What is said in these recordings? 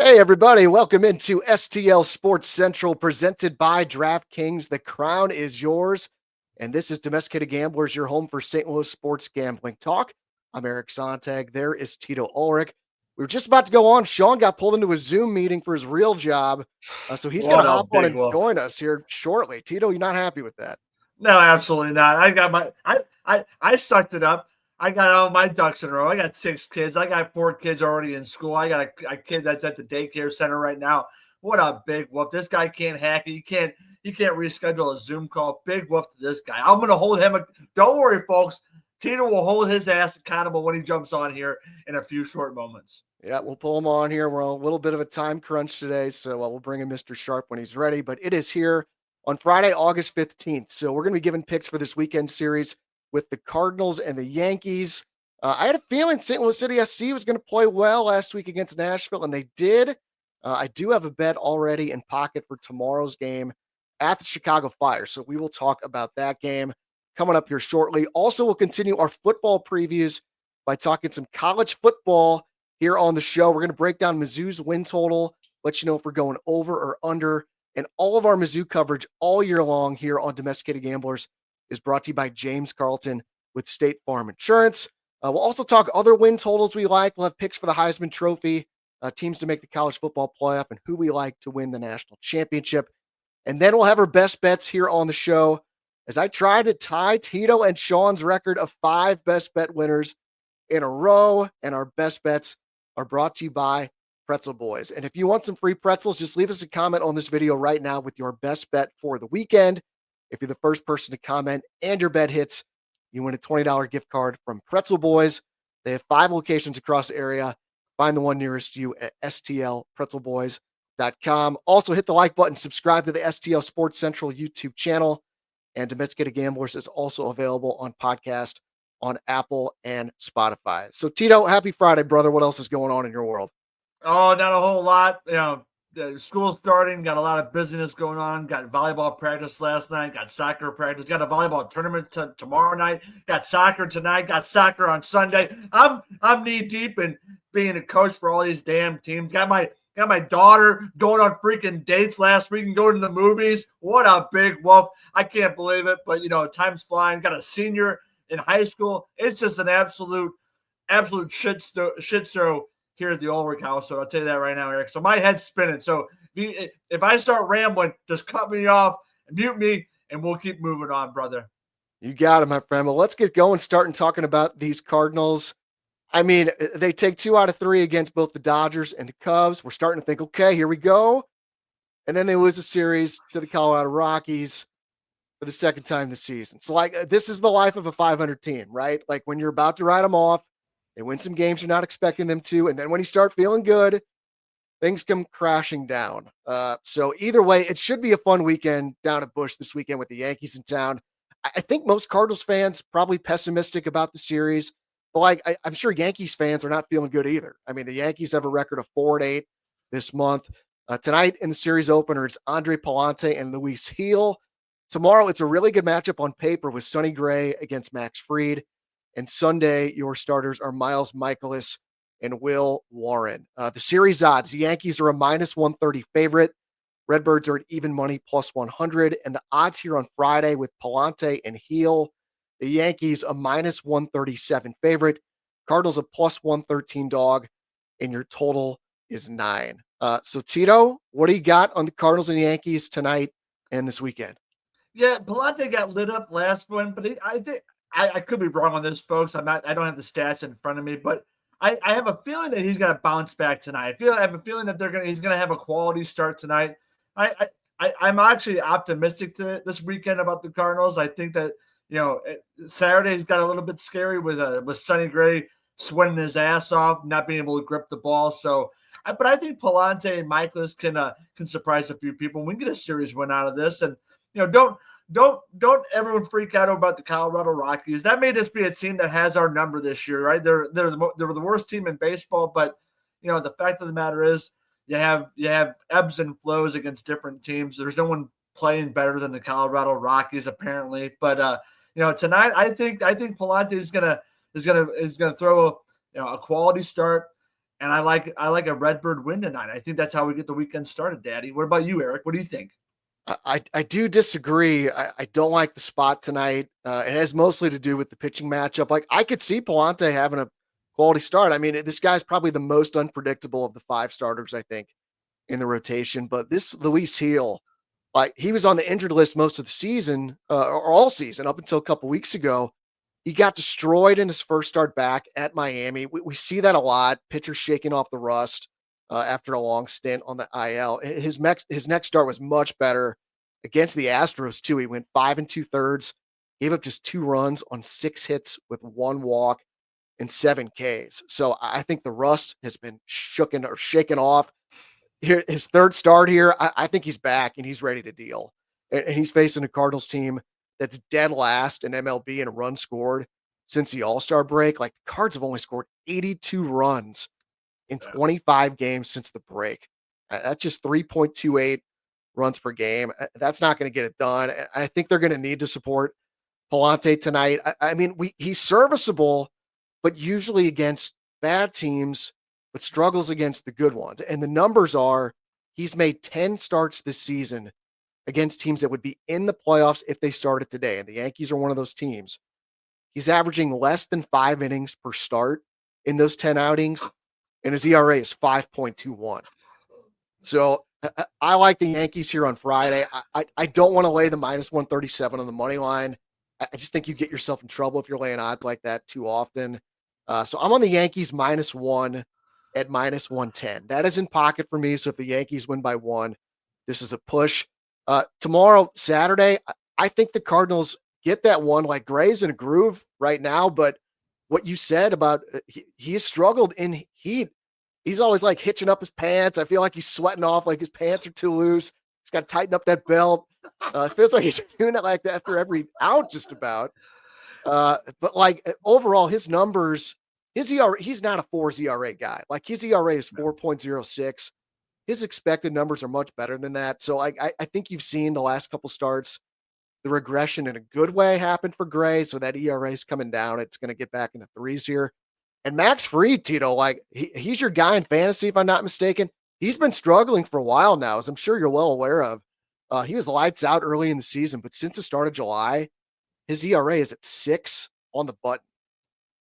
Hey, everybody, welcome into STL Sports Central presented by DraftKings. The crown is yours. And this is Domesticated Gamblers, your home for St. Louis sports gambling talk. I'm Eric Sontag. There is Tito Ulrich. We were just about to go on. Sean got pulled into a Zoom meeting for his real job. So he's going What to a hop on big and wolf. join us here shortly. Tito, you're not happy with that? No, absolutely not. I got I sucked it up. I got all my ducks in a row. I got 6 kids. I got 4 kids already in school. I got a kid that's at the daycare center right now. What a big whoop. This guy can't hack it. You can't reschedule a Zoom call. Big whoop to this guy. I'm gonna hold him. Don't worry, folks. Tito will hold his ass accountable when he jumps on here in a few short moments. Yeah, we'll pull him on here. We're on a little bit of a time crunch today, so we'll bring in Mr. Sharp when he's ready. But it is here on Friday, August 15th. So we're going to be giving picks for this weekend series with the Cardinals and the Yankees. I had a feeling St. Louis City SC was going to play well last week against Nashville, and they did. I do have a bet already in pocket for tomorrow's game at the Chicago Fire. So we will talk about that game coming up here shortly. Also, we'll continue our football previews by talking some college football here on the show. We're going to break down Mizzou's win total, let you know if we're going over or under. And all of our Mizzou coverage all year long here on Domesticated Gamblers is brought to you by James Carlton with State Farm Insurance. We'll also talk other win totals we like. We'll have picks for the Heisman Trophy, teams to make the college football playoff, and who we like to win the national championship. And then we'll have our best bets here on the show as I try to tie Tito and Sean's record of 5 best bet winners in a row. And our best bets are brought to you by Pretzel Boys. And if you want some free pretzels, just leave us a comment on this video right now with your best bet for the weekend. If you're the first person to comment and your bet hits, you win a $20 gift card from Pretzel Boys. They have 5 locations across the area. Find the one nearest you at stlpretzelboys.com. Also, hit the like button, subscribe to the STL Sports Central YouTube channel. And Domesticated Gamblers is also available on podcast on Apple and Spotify. So, Tito, happy Friday, brother. What else is going on in your world? Oh, not a whole lot. The school's starting. Got a lot of busyness going on. Got volleyball practice last night. Got soccer practice. Got a volleyball tournament tomorrow night. Got soccer tonight. Got soccer on Sunday. I'm knee deep in being a coach for all these damn teams. Got my daughter going on freaking dates last week and going to the movies. What a big wolf! I can't believe it. But time's flying. Got a senior in high school. It's just an absolute shit show here at the Ulrich house. So I'll tell you that right now, Eric. So my head's spinning. So if I start rambling, just cut me off, mute me, and we'll keep moving on, brother. You got it, my friend. Well, let's get going, starting talking about these Cardinals. I mean, they take 2 out of 3 against both the Dodgers and the Cubs. We're starting to think, okay, here we go. And then they lose a series to the Colorado Rockies for the second time this season. So, this is the life of a 500 team, right? Like, when you're about to write them off, they win some games you're not expecting them to. And then when you start feeling good, things come crashing down. So either way, it should be a fun weekend down at Busch this weekend with the Yankees in town. I think most Cardinals fans probably pessimistic about the series, but I'm sure Yankees fans are not feeling good either. I mean, the Yankees have a record of 4-8 this month. Tonight in the series opener, it's Andre Palante and Luis Heel. Tomorrow, it's a really good matchup on paper with Sonny Gray against Max Fried. And Sunday, your starters are Miles Michaelis and Will Warren. The series odds, the Yankees are a minus 130 favorite. Redbirds are at even money plus 100. And the odds here on Friday with Palante and Heel, the Yankees a minus 137 favorite. Cardinals a plus 113 dog. And your total is 9. So, Tito, what do you got on the Cardinals and Yankees tonight and this weekend? Yeah, Palante got lit up last one, but I think I could be wrong on this, folks. I don't have the stats in front of me, but I have a feeling that he's going to bounce back tonight. I have a feeling that he's going to have a quality start tonight. I'm actually optimistic to this weekend about the Cardinals. I think that Saturday's got a little bit scary with Sonny Gray swinging his ass off, not being able to grip the ball. So, but I think Palante and Michaelis can surprise a few people. We can get a series win out of this, and don't everyone freak out about the Colorado Rockies. That may just be a team that has our number this year, right? They're the worst team in baseball, but the fact of the matter is you have ebbs and flows against different teams. There's no one playing better than the Colorado Rockies apparently, but tonight I think Palante is gonna throw a quality start, And I like a Redbird win tonight. I think that's how we get the weekend started, Daddy. What about you, Eric? What do you think? I do disagree. I don't like the spot tonight. It has mostly to do with the pitching matchup. Like I could see Palante having a quality start. I mean, this guy's probably the most unpredictable of the 5 starters, I think, in the rotation. But this Luis Heel, like he was on the injured list most of the season, or all season up until a couple weeks ago. He got destroyed in his first start back at Miami. We see that a lot. Pitchers shaking off the rust after a long stint on the IL. His next start was much better against the Astros too. He went 5 2/3, gave up just 2 runs on 6 hits with 1 walk and 7 Ks. So I think the rust has been shaken off. Here, his third start here, I think he's back and he's ready to deal. And he's facing a Cardinals team that's dead last in MLB in runs scored since the All-Star break. Like the Cards have only scored 82 runs in 25 games since the break. That's just 3.28 runs per game. That's not going to get it done. I think they're going to need to support Palante tonight. I mean, he's serviceable, but usually against bad teams, but struggles against the good ones. And the numbers are he's made 10 starts this season against teams that would be in the playoffs if they started today. And the Yankees are one of those teams. He's averaging less than 5 innings per start in those 10 outings, and his ERA is 5.21. So I like the Yankees here on Friday. I don't want to lay the minus 137 on the money line. I just think you get yourself in trouble if you're laying odds like that too often. So I'm on the Yankees -1 at -110. That is in pocket for me. So if the Yankees win by 1, this is a push. Tomorrow, Saturday, I think the Cardinals get that one. Like Gray's in a groove right now, but what you said about he has struggled in heat. He's always like hitching up his pants. I feel like he's sweating off, like his pants are too loose. He's got to tighten up that belt. It feels like he's doing it like that after every out, just about. But like overall, his numbers, his ERA, he's not a 4 ERA guy. Like his ERA is 4.06. His expected numbers are much better than that. So I think you've seen the last couple starts, the regression in a good way happened for Gray. So that ERA is coming down. It's going to get back into 3s here. And Max Fried, Tito, like he's your guy in fantasy, if I'm not mistaken. He's been struggling for a while now, as I'm sure you're well aware of. He was lights out early in the season, but since the start of July, his ERA is at 6 on the button.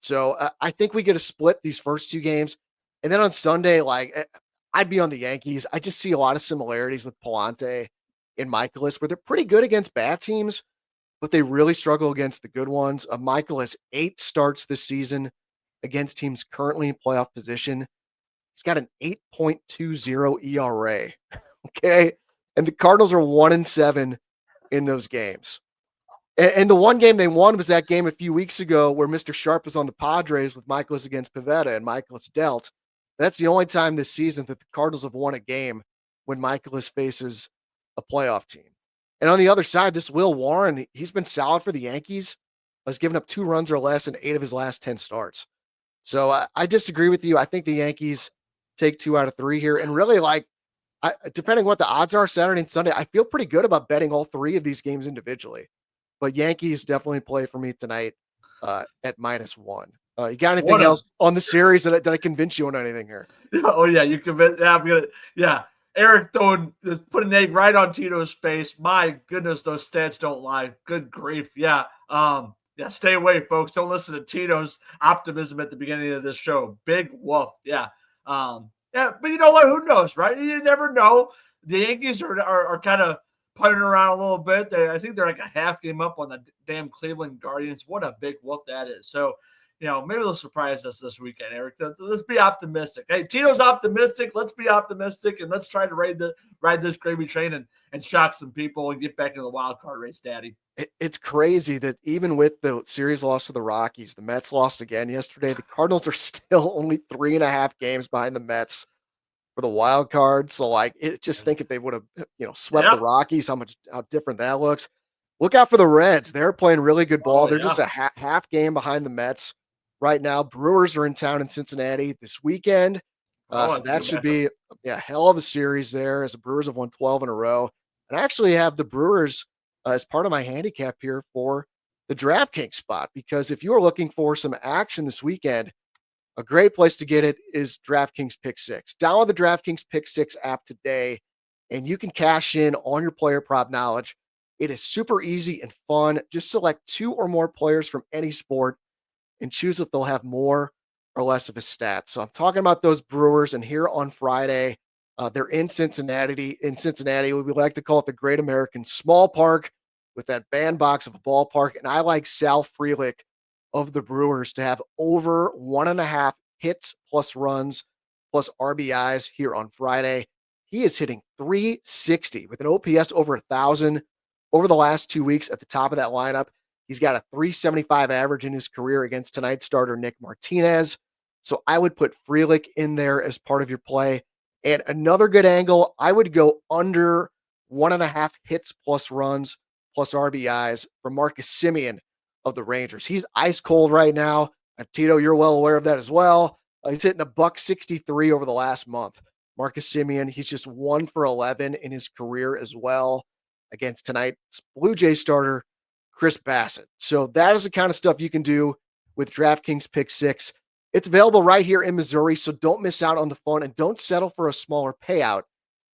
So I think we get a split these first 2 games. And then on Sunday, like I'd be on the Yankees. I just see a lot of similarities with Palante and Michaelis, where they're pretty good against bad teams, but they really struggle against the good ones. Michael has 8 starts this season against teams currently in playoff position. He's got an 8.20 ERA. Okay. And the Cardinals are 1-7 in those games. And the one game they won was that game a few weeks ago where Mr. Sharp was on the Padres with Michaelis against Pivetta, and Michaelis dealt. That's the only time this season that the Cardinals have won a game when Michaelis faces a playoff team. And on the other side, this Will Warren, he's been solid for the Yankees. Has given up 2 runs or less in 8 of his last 10 starts. So I disagree with you. I think the Yankees take 2 out of 3 here. And really, like, depending what the odds are Saturday and Sunday, I feel pretty good about betting all 3 of these games individually. But Yankees definitely play for me tonight at -1. You got anything else on the series that I convince you on anything here? Oh, yeah, you convinced. Yeah, I'm gonna. Yeah, Eric put an egg right on Tito's face. My goodness, those stats don't lie. Good grief. Yeah. Yeah, stay away, folks. Don't listen to Tito's optimism at the beginning of this show. Big woof. Yeah. Yeah, but you know what? Who knows, right? You never know. The Yankees are kind of punting around a little bit. I think they're like a half game up on the damn Cleveland Guardians. What a big whoop that is. So, maybe they'll surprise us this weekend, Eric. Let's be optimistic. Hey, Tito's optimistic. Let's be optimistic, and let's try to ride this gravy train and shock some people and get back into the wild card race, Daddy. It's crazy that even with the series loss to the Rockies, the Mets lost again yesterday. The Cardinals are still only 3.5 games behind the Mets for the wild card. So just think if they would have, swept the Rockies, how different that looks. Look out for the Reds. They're playing really good ball. They're just a half game behind the Mets right now. Brewers are in town in Cincinnati this weekend. So that should be a hell of a series there, as the Brewers have won 12 in a row. And I actually have the Brewers as part of my handicap here for the DraftKings spot, because if you are looking for some action this weekend, A great place to get it is DraftKings Pick 6. Download the DraftKings Pick 6 app today, and you can cash in on your player prop knowledge. It is super easy and fun. Just select 2 or more players from any sport and choose if they'll have more or less of a stat. So I'm talking about those Brewers, and here on Friday, they're in Cincinnati. In Cincinnati, we like to call it the Great American Small Park with that bandbox of a ballpark. And I like Sal Frelick of the Brewers to have over 1.5 hits plus runs plus RBIs here on Friday. He is hitting 360 with an OPS over 1,000 over the last 2 weeks at the top of that lineup. He's got a 375 average in his career against tonight's starter, Nick Martinez. So I would put Frelick in there as part of your play. And another good angle, I would go under 1.5 hits plus runs plus RBIs for Marcus Semien of the Rangers. He's ice cold right now. And Tito, you're well aware of that as well. He's hitting a $163 over the last month. Marcus Semien, he's just 1 for 11 in his career as well against tonight's Blue Jay starter, Chris Bassett. So that is the kind of stuff you can do with DraftKings Pick 6. It's available right here in Missouri, so don't miss out on the fun and don't settle for a smaller payout.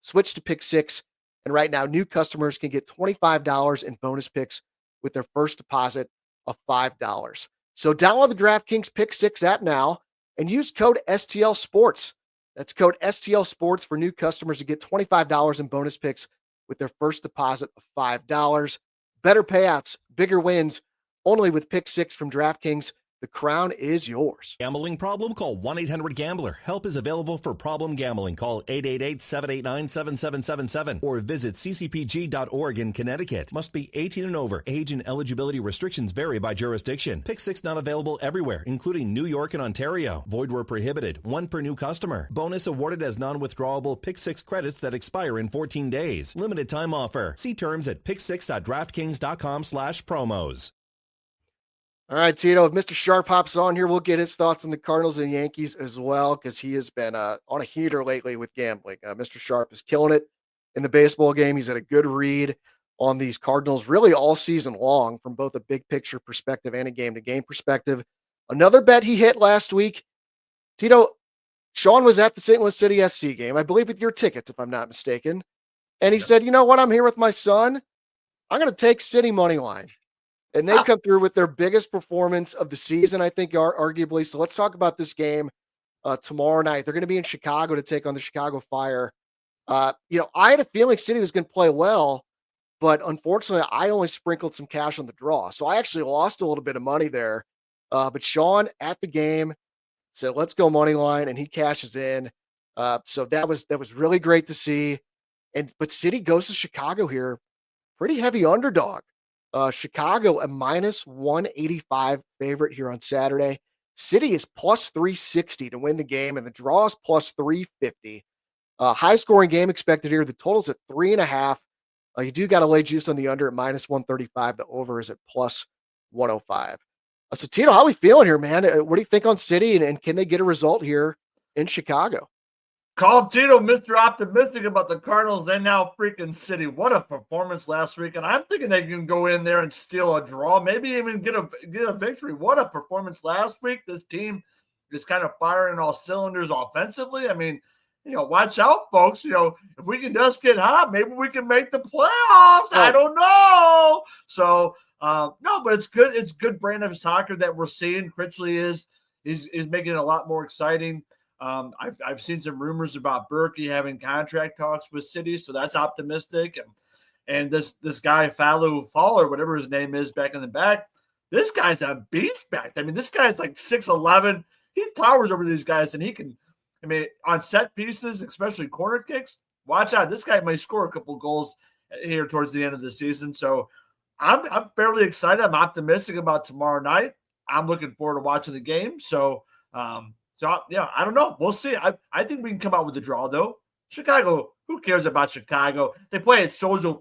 Switch to Pick 6, and right now, new customers can get $25 in bonus picks with their first deposit of $5. So download the DraftKings Pick 6 app now and use code STL Sports. That's code STL Sports for new customers to get $25 in bonus picks with their first deposit of $5. Better payouts, bigger wins, only with Pick 6 from DraftKings. The crown is yours. Gambling problem? Call 1-800-GAMBLER. Help is available for problem gambling. Call 888-789-7777 or visit ccpg.org in Connecticut. Must be 18 and over. Age and eligibility restrictions vary by jurisdiction. Pick 6 not available everywhere, including New York and Ontario. Void where prohibited. 1 per new customer. Bonus awarded as non-withdrawable Pick 6 credits that expire in 14 days. Limited time offer. See terms at pick6.draftkings.com/promos. All right, Tito, if Mr. Sharp hops on here, we'll get his thoughts on the Cardinals and Yankees as well, because he has been on a heater lately with gambling. Mr. Sharp is killing it in the baseball game. He's had a good read on these Cardinals really all season long from both a big picture perspective and a game-to-game perspective. Another bet he hit last week, Tito, Sean was at the St. Louis City SC game, I believe with your tickets, if I'm not mistaken. And he said, you know what, I'm here with my son. I'm going to take City money line. And they come through with their biggest performance of the season, I think, arguably. So let's talk about this game tomorrow night. They're going to be in Chicago to take on the Chicago Fire. I had a feeling City was going to play well, but unfortunately, I only sprinkled some cash on the draw. So I actually lost a little bit of money there. But Sean at the game said, let's go money line, and he cashes in. So that was really great to see. But City goes to Chicago here, pretty heavy underdog. Chicago, a minus 185 favorite here on Saturday. City is plus 360 to win the game, and the draw is plus 350. High scoring game expected here. The total's at 3.5. You do got to lay juice on the under at minus 135. The over is at plus 105. So, Tito, how are we feeling here, man? What do you think on City, and can they get a result here in Chicago? Call Tito Mr. Optimistic about the Cardinals and now freaking City. What a performance last week. And I'm thinking they can go in there and steal a draw, maybe even get a victory. What a performance last week. This team is kind of firing all cylinders offensively. I mean, watch out, folks. If we can just get hot, maybe we can make the playoffs. I don't know. So, no, but it's good. It's good brand of soccer that we're seeing. Critchley is making it a lot more exciting. I've seen some rumors about Berkey having contract talks with City, so that's optimistic. And this guy Fowler, whatever his name is, back in the back, this guy's a beast back. I mean, this guy's like 6'11". He towers over these guys, and he can. I mean, on set pieces, especially corner kicks, watch out. This guy might score a couple goals here towards the end of the season. So I'm fairly excited. I'm optimistic about tomorrow night. I'm looking forward to watching the game. So. Yeah, I don't know. We'll see. I think we can come out with a draw, though. Chicago, who cares about Chicago? They play at Soldier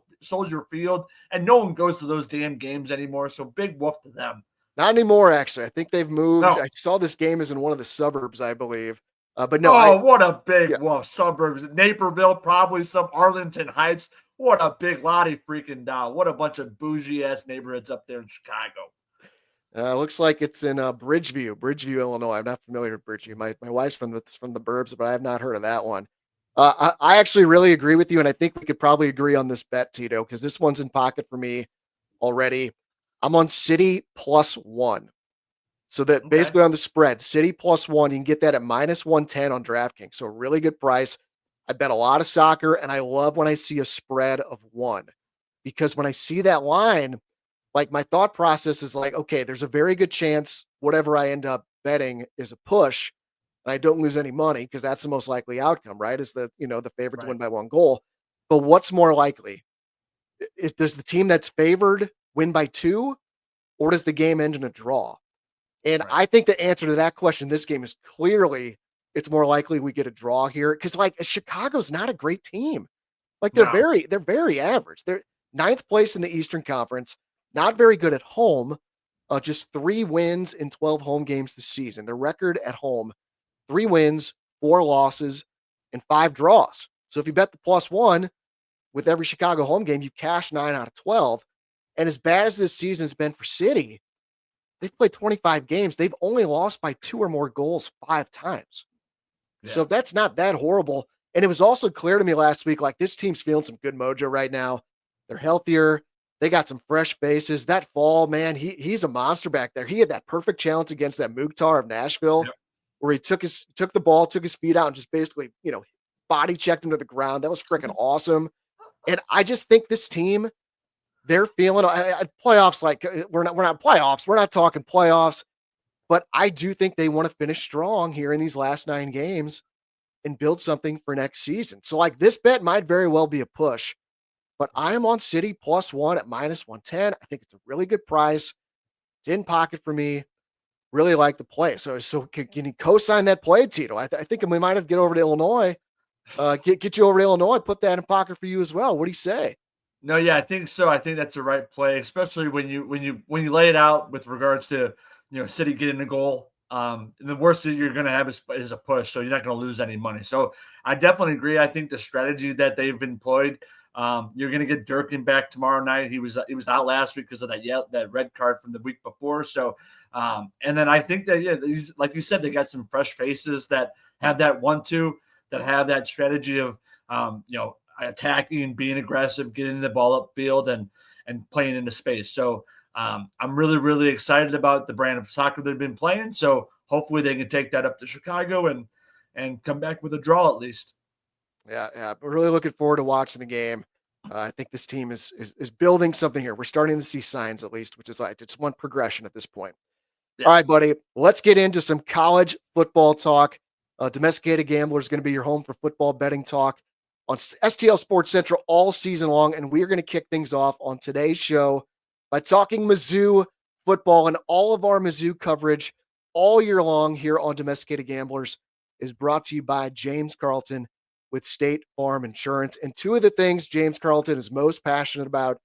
Field, and no one goes to those damn games anymore, so big woof to them. Not anymore, actually. I think they've moved. No. I saw this game is in one of the suburbs, I believe. But no. What a big woof. Suburbs. Naperville, probably some Arlington Heights. What a big Lottie freaking down. What a bunch of bougie-ass neighborhoods up there in Chicago. Looks like it's in Bridgeview, Illinois. I'm not familiar with Bridgeview. My wife's from the burbs, but I have not heard of that one. I actually really agree with you, and I think we could probably agree on this bet, Tito, because this one's in pocket for me already. I'm on City +1. So that Okay. basically on the spread, City +1, you can get that at -110 on DraftKings. So a really good price. I bet a lot of soccer, and I love when I see a spread of 1 because when I see that line, like my thought process is like, okay, there's a very good chance whatever I end up betting is a push and I don't lose any money because that's the most likely outcome, right? Is the favorite to Right. win by 1 goal. But what's more likely? Does the team that's favored win by 2 or does the game end in a draw? And Right. I think the answer to that question, this game is clearly it's more likely we get a draw here because like Chicago's not a great team. Like No. they're very average. They're ninth place in the Eastern Conference, not very good at home. Just 3 wins in 12 home games this season. Their record at home: 3 wins, 4 losses, and 5 draws. So if you bet the +1 with every Chicago home game, you cash 9 out of 12. And as bad as this season's been for City, they've played 25 games. They've only lost by 2 or more goals 5 times. So Yeah. that's not that horrible. And it was also clear to me last week, like this team's feeling some good mojo right now. They're healthier. They got some fresh faces. That fall, man, he's a monster back there. He had that perfect challenge against that Mukhtar of Nashville, Yep. where he took the ball, took his feet out, and just basically, body checked him to the ground. That was freaking awesome. And I just think this team, they're feeling playoffs. Like we're not playoffs. We're not talking playoffs, but I do think they want to finish strong here in these last 9 games and build something for next season. So like this bet might very well be a push, but I am on City +1 at -110. I think it's a really good price. It's in pocket for me. Really like the play. So can you co-sign that play, Tito? I think we might have to get over to Illinois. Get you over to Illinois. Put that in pocket for you as well. What do you say? No, yeah, I think so. I think that's the right play, especially when you lay it out with regards to City getting a goal. And the worst that you're going to have is a push, so you're not going to lose any money. So I definitely agree. I think the strategy that they've employed. You're going to get Durkin back tomorrow night. He was out last week because of that red card from the week before. So and then I think that these, like you said, they got some fresh faces that have that 1-2, that have that strategy of attacking, being aggressive, getting the ball upfield, and playing into space. So I'm really, really excited about the brand of soccer they've been playing. So hopefully they can take that up to Chicago and come back with a draw at least. Yeah. We're really looking forward to watching the game. I think this team is building something here. We're starting to see signs at least, which is like it's one progression at this point. Yeah. All right, buddy. Let's get into some college football talk. Domesticated Gamblers is going to be your home for football betting talk on STL Sports Central all season long. And we're going to kick things off on today's show by talking Mizzou football, and all of our Mizzou coverage all year long here on Domesticated Gamblers is brought to you by James Carlton with State Farm Insurance. And two of the things James Carlton is most passionate about: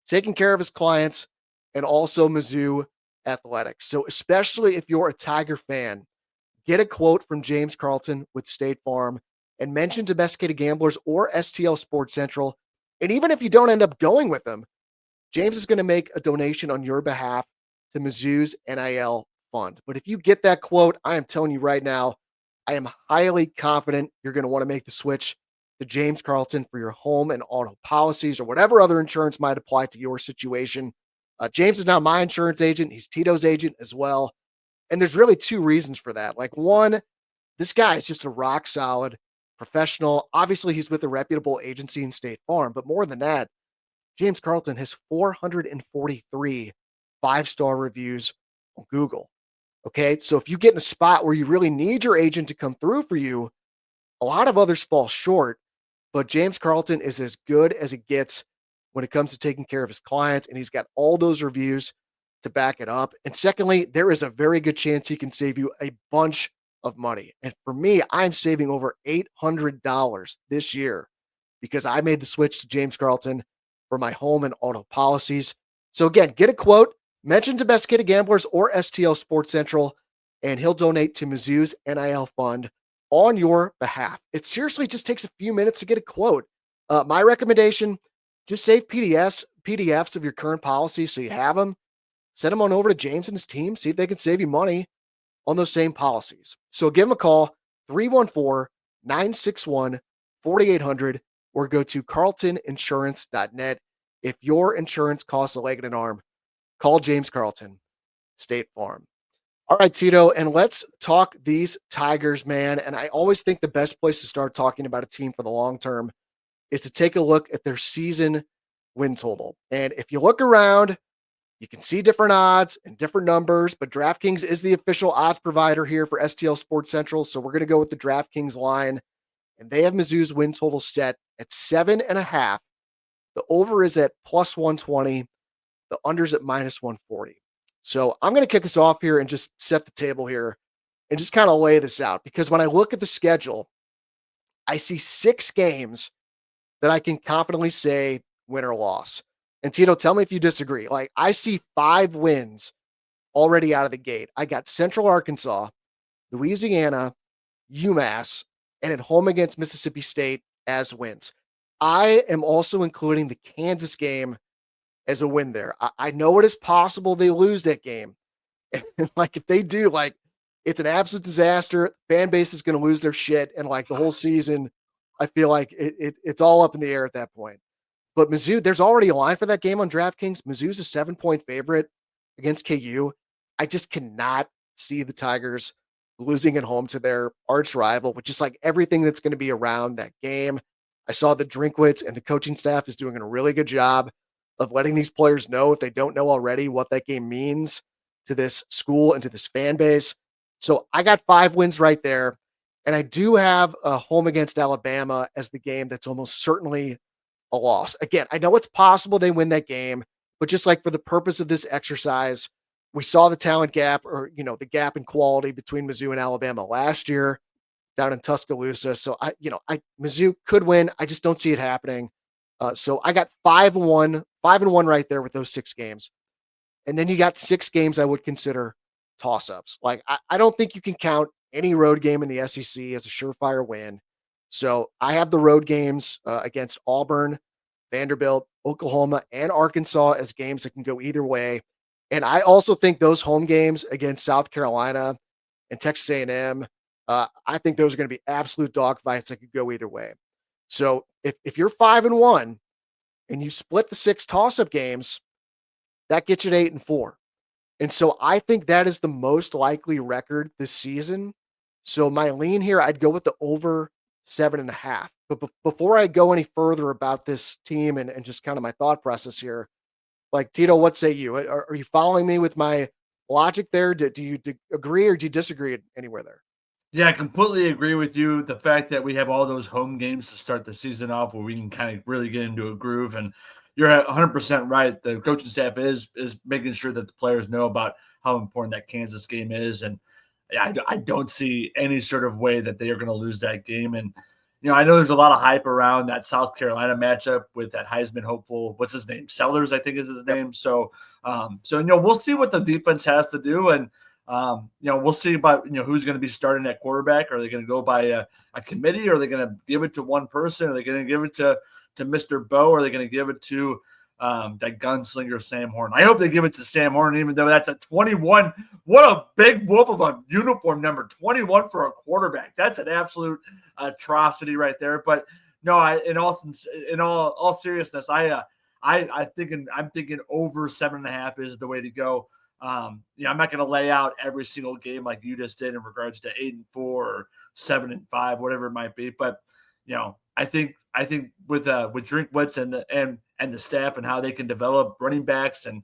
taking care of his clients and also Mizzou athletics. So especially if you're a Tiger fan, get a quote from James Carlton with State Farm and mention Domesticated Gamblers or STL Sports Central. And even if you don't end up going with them, James is going to make a donation on your behalf to Mizzou's NIL fund. But if you get that quote, I am telling you right now, I am highly confident you're going to want to make the switch to James Carlton for your home and auto policies or whatever other insurance might apply to your situation. James is now my insurance agent. He's Tito's agent as well. And there's really 2 reasons for that. Like, one, this guy is just a rock solid professional. Obviously, he's with a reputable agency in State Farm. But more than that, James Carlton has 443 5-star reviews on Google. Okay. So if you get in a spot where you really need your agent to come through for you, a lot of others fall short, but James Carlton is as good as it gets when it comes to taking care of his clients. And he's got all those reviews to back it up. And secondly, there is a very good chance he can save you a bunch of money. And for me, I'm saving over $800 this year because I made the switch to James Carlton for my home and auto policies. So again, get a quote, mention Domesticated Gamblers or STL Sports Central, and he'll donate to Mizzou's NIL fund on your behalf. It seriously just takes a few minutes to get a quote. My recommendation, just save PDFs of your current policy so you have them. send them on over to James and his team, see if they can save you money on those same policies. So give them a call, 314-961-4800, or go to carltoninsurance.net. If your insurance costs a leg and an arm, call James Carlton, State Farm. All right, Tito, and let's talk these Tigers, man. And I always think the best place to start talking about a team for the long term is to take a look at their season win total. And if you look around, you can see different odds and different numbers, but DraftKings is the official odds provider here for STL Sports Central. So we're going to go with the DraftKings line, and they have Mizzou's win total set at 7.5. The over is at plus 120. The under's at minus 140. So I'm going to kick us off here and just set the table here and just kind of lay this out, because when I look at the schedule, I see 6 games that I can confidently say win or loss. And Tito, tell me if you disagree. Like, I see 5 wins already out of the gate. I got Central Arkansas, Louisiana, UMass, and at home against Mississippi State as wins. I am also including the Kansas game as a win there. I know it is possible they lose that game. And like, if they do, like, it's an absolute disaster. Fan base is going to lose their shit. And like the whole season, I feel like it's all up in the air at that point. But Mizzou, there's already a line for that game on DraftKings. Mizzou's a 7-point favorite against KU. I just cannot see the Tigers losing at home to their arch rival, which is like everything that's going to be around that game. I saw the Drinkwitz and the coaching staff is doing a really good job of letting these players know, if they don't know already, what that game means to this school and to this fan base. So I got 5 wins right there. And I do have a home against Alabama as the game that's almost certainly a loss. Again, I know it's possible they win that game, but just like for the purpose of this exercise, we saw the talent gap, or, the gap in quality between Mizzou and Alabama last year down in Tuscaloosa. So Mizzou could win. I just don't see it happening. So I got 5-1 right there with those 6 games. And then you got 6 games I would consider toss-ups. Like, I don't think you can count any road game in the SEC as a surefire win. So I have the road games against Auburn, Vanderbilt, Oklahoma, and Arkansas as games that can go either way. And I also think those home games against South Carolina and Texas A&M, I think those are going to be absolute dogfights that could go either way. So if you're 5-1 and you split the 6 toss-up games, that gets you to 8-4. And so I think that is the most likely record this season. So my lean here, I'd go with the over 7.5. But before I go any further about this team and just kind of my thought process here, like, Tito, what say you? Are you following me with my logic there? Do you agree or do you disagree anywhere there? Yeah, I completely agree with you. The fact that we have all those home games to start the season off where we can kind of really get into a groove. And you're 100% right. The coaching staff is making sure that the players know about how important that Kansas game is. And I don't see any sort of way that they are going to lose that game. And, I know there's a lot of hype around that South Carolina matchup with that Heisman hopeful. What's his name? Sellers, I think is his name. So, we'll see what the defense has to do. And, we'll see about, who's going to be starting at quarterback. Are they going to go by a committee? Or are they going to give it to one person? Are they going to give it to Mr. Bo? Or are they going to give it to that gunslinger Sam Horn? I hope they give it to Sam Horn, even though that's a 21. What a big whoop of a uniform number, 21 for a quarterback. That's an absolute atrocity right there. But no, in all seriousness, I'm thinking over 7.5 is the way to go. I'm not going to lay out every single game like you just did in regards to 8-4 or 7-5, whatever it might be. But I think with Drinkwitz and the staff and how they can develop running backs, and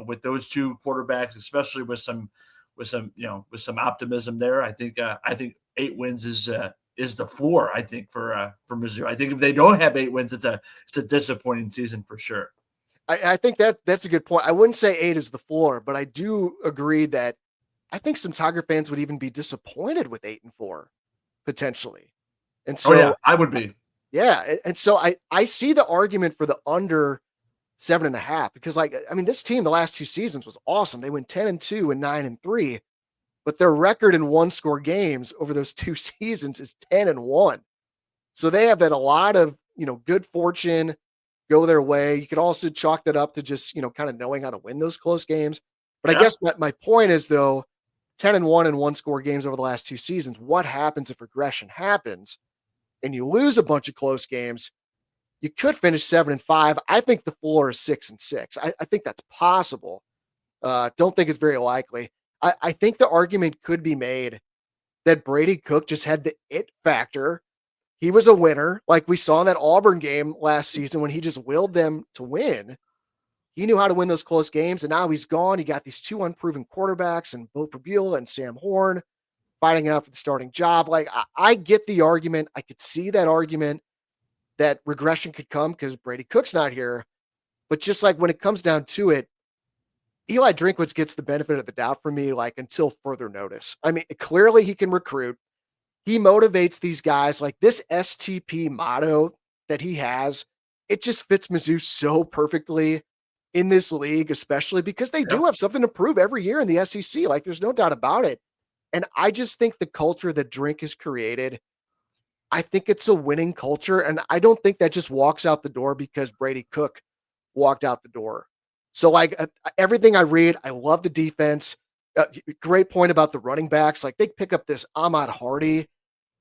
with those 2 quarterbacks, especially with some optimism there, I think 8 wins is the floor. I think for Mizzou. I think if they don't have 8 wins, it's a disappointing season for sure. I think that's a good point. I wouldn't say 8 is the floor, but I do agree that I think some Tiger fans would even be disappointed with 8-4 potentially. And so I would be. Yeah. And so I see the argument for the under 7.5, because this team, the last 2 seasons was awesome. They went 10-2 and 9-3, but their record in 1-score games over those 2 seasons is 10-1. So they have had a lot of, good fortune. go their way. You could also chalk that up to just, kind of knowing how to win those close games. But I Yeah. guess my point is, though, 10-1 in one-score games over the last 2 seasons, what happens if regression happens and you lose a bunch of close games? You could finish 7-5. I think the floor is 6-6. I think that's possible. Don't think it's very likely. I think the argument could be made that Brady Cook just had the it factor. He was a winner, like we saw in that Auburn game last season when he just willed them to win. He knew how to win those close games, and now he's gone. You got these 2 unproven quarterbacks, and Bo Prabula and Sam Horn fighting it out for the starting job. Like, I get the argument. I could see that argument that regression could come because Brady Cook's not here. But just like when it comes down to it, Eli Drinkwitz gets the benefit of the doubt for me, like, until further notice. I mean, clearly he can recruit. He motivates these guys. Like, this STP motto that he has, it just fits Mizzou so perfectly in this league, especially because they do have something to prove every year in the SEC. Like, there's no doubt about it. And I just think the culture that Drink has created, I think it's a winning culture. And I don't think that just walks out the door because Brady Cook walked out the door. So, like, everything I read, I love the defense. Great point about the running backs. Like, they pick up this Ahmad Hardy.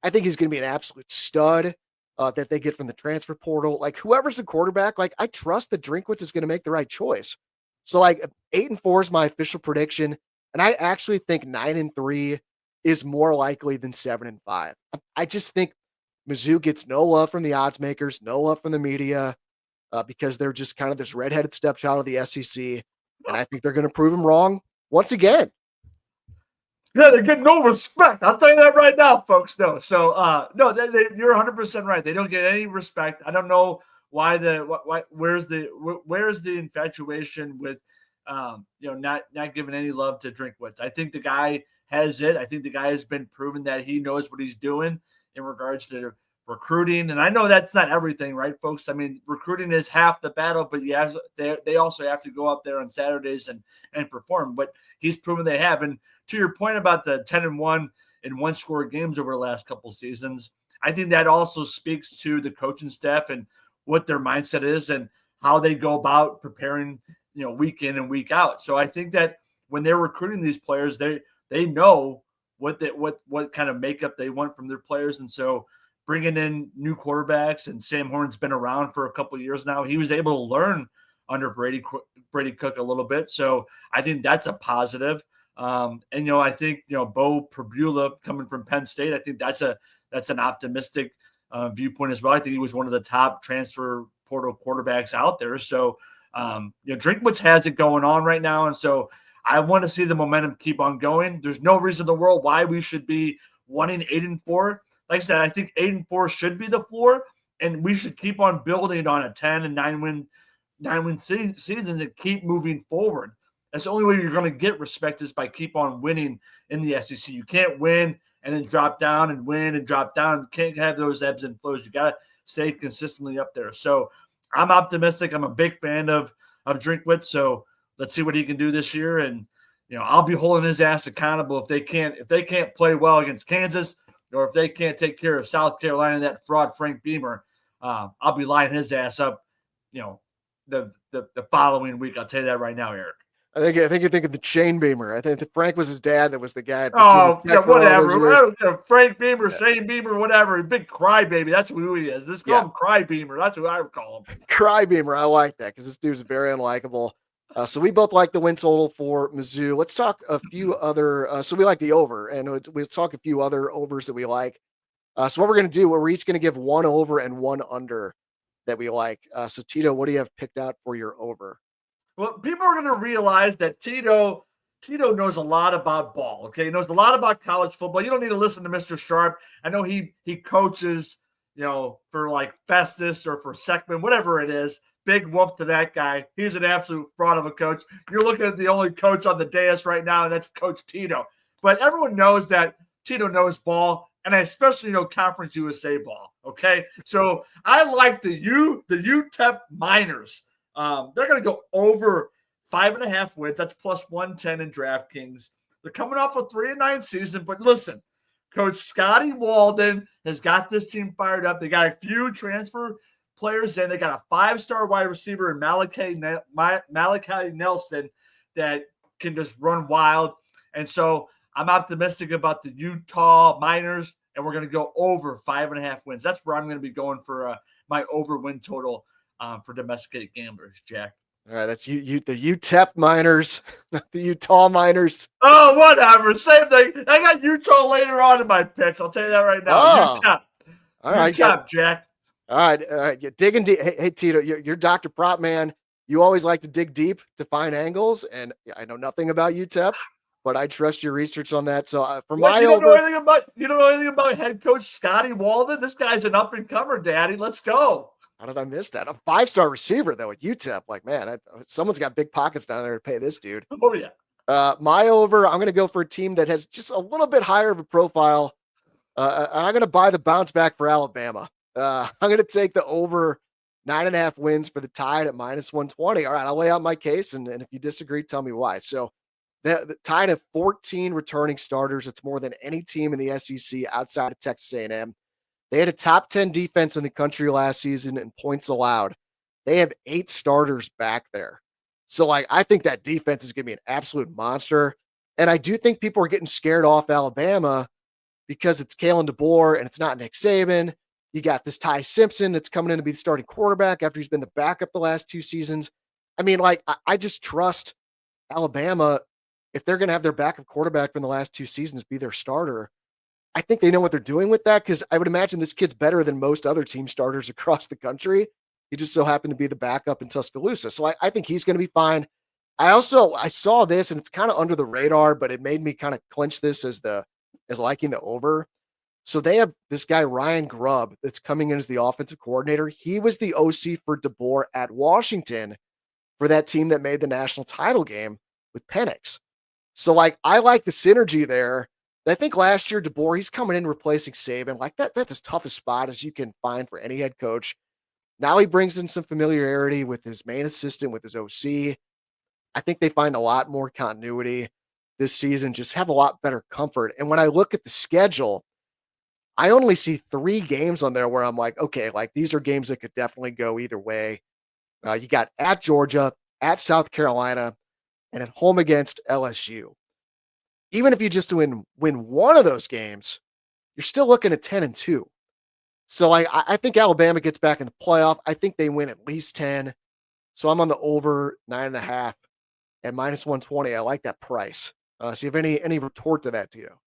I think he's going to be an absolute stud that they get from the transfer portal. Like, whoever's the quarterback, like, I trust that Drinkwitz is going to make the right choice. So, like, 8-4 is my official prediction. And I actually think 9-3 is more likely than 7-5. I just think Mizzou gets no love from the odds makers, no love from the media, because they're just kind of this redheaded stepchild of the SEC. And I think they're going to prove them wrong once again. Yeah, they're getting no respect. I'll tell you that right now, folks. No, so no, you're 100% right. They don't get any respect. I don't know why where's the infatuation with not giving any love to Drinkwitz. I think the guy has it. I think the guy has been proven that he knows what he's doing in regards to recruiting. And I know that's not everything, right, folks? I mean, recruiting is half the battle, but yes, they also have to go out there on Saturdays and perform. But he's proven they have. And to your point about the 10-1 in one-score games over the last couple seasons, I think that also speaks to the coaching staff and what their mindset is and how they go about preparing, week in and week out. So I think that when they're recruiting these players, they know what kind of makeup they want from their players. And so bringing in new quarterbacks, and Sam Horn's been around for a couple of years now, he was able to learn under Brady Cook a little bit. So I think that's a positive. And I think Bo Prabula coming from Penn State, I think that's an optimistic viewpoint as well. I think he was one of the top transfer portal quarterbacks out there. So Drinkwitz has it going on right now, and so I want to see the momentum keep on going. There's no reason in the world why we should be wanting 8-4. Like I said, I think 8-4 should be the floor, and we should keep on building on a 10 and 9-win seasons and keep moving forward. That's the only way you're going to get respect is by keep on winning in the SEC. You can't win and then drop down and win and drop down. You can't have those ebbs and flows. You got to stay consistently up there. So I'm optimistic. I'm a big fan of Drinkwitz. So let's see what he can do this year. And, I'll be holding his ass accountable if they can't play well against Kansas, or if they can't take care of South Carolina, that fraud Frank Beamer. I'll be lining his ass up, the following week. I'll tell you that right now, Eric. I think you're thinking the Shane Beamer. I think Frank was his dad that was the guy. Whatever. Frank Beamer, Shane Beamer, whatever. Big crybaby. That's who he is. Let's call him Cry Beamer. That's who I would call him. Cry Beamer. I like that because this dude's very unlikable. So we both like the win total for Mizzou. Let's talk a few other. So we like the over, and we'll talk a few other overs that we like. So what we're going to do, we're each going to give one over and one under that we like. So Tito, what do you have picked out for your over? Well, people are going to realize that Tito knows a lot about ball. Okay, he knows a lot about college football. You don't need to listen to Mr. Sharp. I know he coaches, for like Festus or for Seckman, whatever it is. Big woof to that guy. He's an absolute fraud of a coach. You're looking at the only coach on the dais right now, and that's Coach Tito. But everyone knows that Tito knows ball, and I especially know Conference USA ball. Okay, so I like the UTEP Miners. They're going to go over 5.5 wins. That's plus 110 in DraftKings. They're coming off a 3-9 season, but listen, Coach Scotty Walden has got this team fired up. They got a few transfer players in. They got a 5-star wide receiver in Malachi Nelson that can just run wild. And so I'm optimistic about the Utah Miners, and we're going to go over 5.5 wins. That's where I'm going to be going for my over win total for Domesticated Gamblers, Jack. All right, that's the UTEP Miners, not the Utah Miners. Oh, whatever. Same thing. I got Utah later on in my picks. I'll tell you that right now. Oh, UTEP. all right, UTEP, Jack. All right, you're digging deep. Hey, Tito, you're Dr. Prop Man. You always like to dig deep to find angles, and I know nothing about UTEP, but I trust your research on that. So for my you don't over, know anything about head coach Scotty Walden? This guy's an up and comer, Daddy. Let's go. how did I miss that? A 5-star receiver though at UTEP. Like, man, someone's got big pockets down there to pay this dude. Oh yeah. My over, I'm going to go for a team that has just a little bit higher of a profile. I'm going to buy the bounce back for Alabama. I'm going to take the over 9.5 wins for the Tide at -120. All right, I'll lay out my case, and if you disagree, tell me why. So the Tide have 14 returning starters. It's more than any team in the SEC outside of Texas A&M. They had a top 10 defense in the country last season in points allowed. They have 8 starters back there. So, like, I think that defense is going to be an absolute monster. And I do think people are getting scared off Alabama because it's Kalen DeBoer and it's not Nick Saban. You got this Ty Simpson that's coming in to be the starting quarterback after he's been the backup the last 2 seasons. I mean, like, I just trust Alabama. If they're going to have their backup quarterback from the last 2 seasons be their starter, I think they know what they're doing with that, because I would imagine this kid's better than most other team starters across the country. He just so happened to be the backup in Tuscaloosa. So I think he's going to be fine. I saw this, and it's kind of under the radar, but it made me kind of clinch this as liking the over. So they have this guy, Ryan Grubb, that's coming in as the offensive coordinator. He was the OC for DeBoer at Washington for that team that made the national title game with Penix. So, like, I like the synergy there. I think last year, DeBoer, he's coming in replacing Saban. Like, that's as tough a spot as you can find for any head coach. Now he brings in some familiarity with his main assistant, with his OC. I think they find a lot more continuity this season, just have a lot better comfort. And when I look at the schedule, I only see 3 games on there where I'm like, okay, like, these are games that could definitely go either way. You got at Georgia, at South Carolina, and at home against LSU. Even if you just win one of those games, you're still looking at 10-2. So, like, I think Alabama gets back in the playoff. I think they win at least 10. So I'm on the over 9.5 at -120. I like that price. So you have any retort to that, Tito?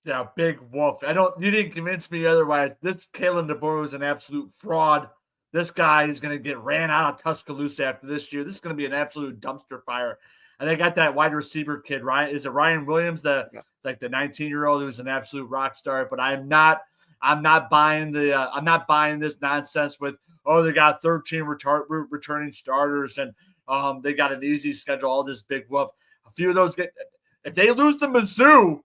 Yeah, big wolf. You didn't convince me otherwise. This Kalen DeBoer is an absolute fraud. This guy is going to get ran out of Tuscaloosa after this year. This is going to be an absolute dumpster fire. And they got that wide receiver kid, Ryan. Is it Ryan Williams, like the 19-year-old who's an absolute rock star? But I'm not buying I'm not buying this nonsense with, oh, they got 13 returning starters and they got an easy schedule, all this big wolf. A few of those if they lose to Mizzou,